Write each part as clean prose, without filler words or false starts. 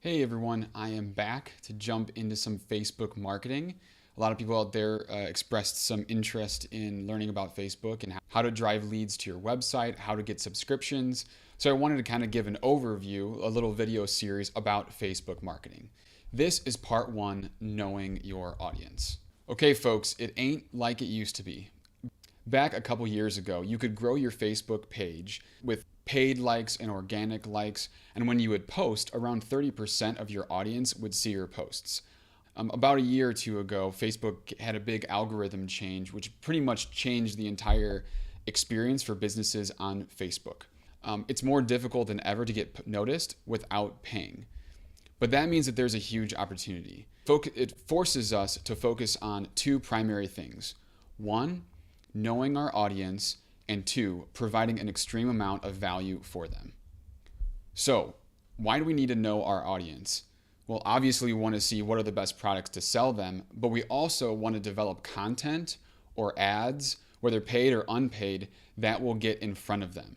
Hey everyone, I am back to jump into some Facebook marketing. A lot of people out there expressed some interest in learning about Facebook and how to drive leads to your website, how to get subscriptions. So I wanted to kind of give an overview, a little video series about Facebook marketing. This is part one, knowing your audience. Okay, folks, it ain't like it used to be. Back a couple years ago, you could grow your Facebook page with paid likes and organic likes, and when you would post, around 30% of your audience would see your posts. About a year or two ago, Facebook had a big algorithm change, which pretty much changed the entire experience for businesses on Facebook. It's more difficult than ever to get noticed without paying. But that means that there's a huge opportunity. It forces us to focus on two primary things. One, knowing our audience, and two, providing an extreme amount of value for them. So, why do we need to know our audience? Well, obviously, we want to see what are the best products to sell them, but we also want to develop content or ads, whether paid or unpaid, that will get in front of them.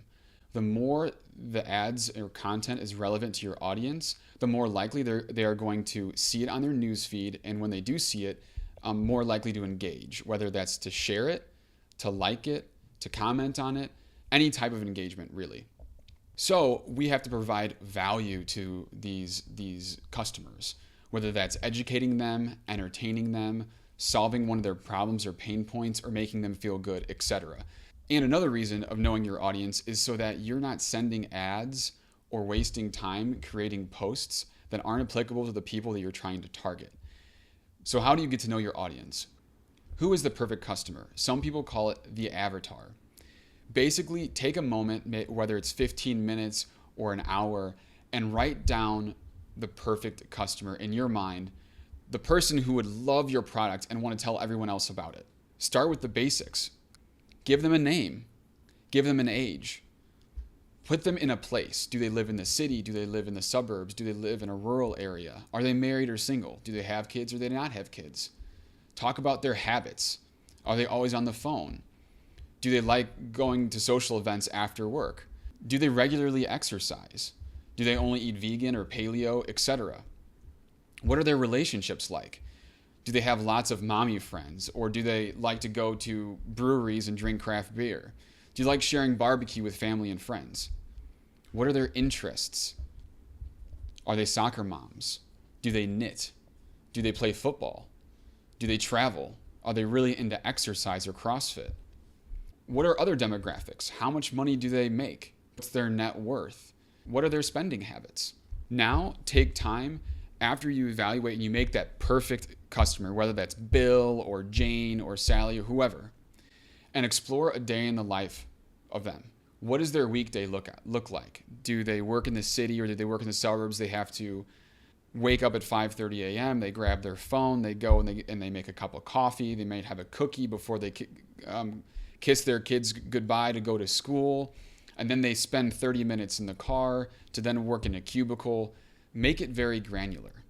The more the ads or content is relevant to your audience, the more likely they are going to see it on their newsfeed, and when they do see it, more likely to engage, whether that's to share it, to like it, to comment on it, any type of engagement really. So we have to provide value to these customers, whether that's educating them, entertaining them, solving one of their problems or pain points, or making them feel good, etc. And another reason of knowing your audience is so that you're not sending ads or wasting time creating posts that aren't applicable to the people that you're trying to target. So how do you get to know your audience? Who is the perfect customer? Some people call it the avatar. Basically, take a moment, whether it's 15 minutes or an hour, and write down the perfect customer in your mind, the person who would love your product and want to tell everyone else about it. Start with the basics. Give them a name. Give them an age. Put them in a place. Do they live in the city? Do they live in the suburbs? Do they live in a rural area? Are they married or single? Do they have kids or do they not have kids? Talk about their habits. Are they always on the phone? Do they like going to social events after work? Do they regularly exercise? Do they only eat vegan or paleo, etc.? What are their relationships like? Do they have lots of mommy friends, or do they like to go to breweries and drink craft beer? Do you like sharing barbecue with family and friends? What are their interests? Are they soccer moms? Do they knit? Do they play football? Do they travel? Are they really into exercise or CrossFit? What are other demographics? How much money do they make? What's their net worth? What are their spending habits? Now, take time after you evaluate and you make that perfect customer, whether that's Bill or Jane or Sally or whoever, and explore a day in the life of them. What does their weekday look like? Do they work in the city or do they work in the suburbs? They have to wake up at 5:30 a.m. They grab their phone, they go and they make a cup of coffee. They might have a cookie before they kiss their kids goodbye to go to school. And then they spend 30 minutes in the car to then work in a cubicle. Make it very granular.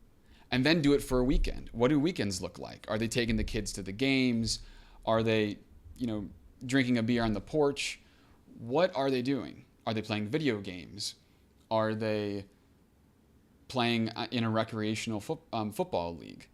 And then do it for a weekend. What do weekends look like? Are they taking the kids to the games? Are they, drinking a beer on the porch? What are they doing? Are they playing video games? Are they playing in a recreational football league?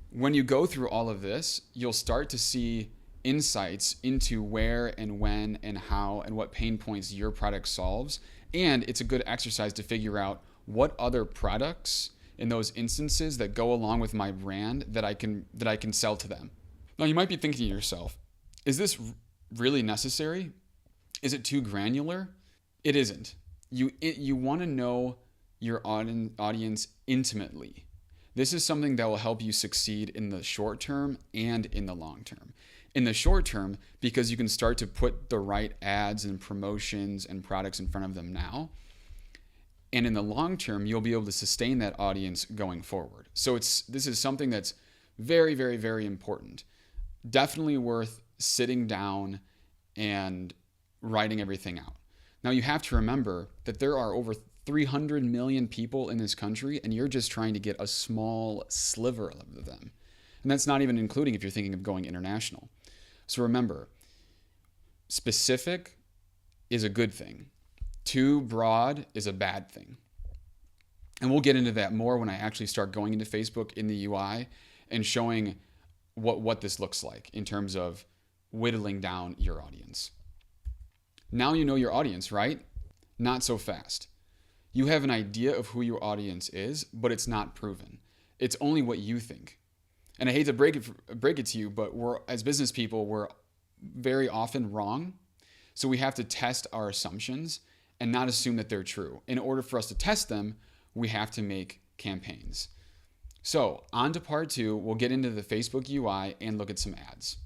When you go through all of this, you'll start to see insights into where and when and how and what pain points your product solves. And it's a good exercise to figure out what other products in those instances that go along with my brand that I can sell to them. Now you might be thinking to yourself, is this really necessary? Is it too granular? It isn't. You want to know your audience intimately. This is something that will help you succeed in the short term and in the long term. In the short term, because you can start to put the right ads and promotions and products in front of them now. And in the long term, you'll be able to sustain that audience going forward. So this is something that's very, very, very important. Definitely worth sitting down and writing everything out. Now you have to remember that there are over 300 million people in this country, and you're just trying to get a small sliver of them. And that's not even including if you're thinking of going international. So remember, specific is a good thing. Too broad is a bad thing. And we'll get into that more when I actually start going into Facebook in the UI and showing what this looks like in terms of whittling down your audience. Now you know your audience, right? Not so fast. You have an idea of who your audience is, but it's not proven. It's only what you think. And I hate to break it to you, but as business people, we're very often wrong. So we have to test our assumptions and not assume that they're true. In order for us to test them, we have to make campaigns. So on to part 2, we'll get into the Facebook UI and look at some ads.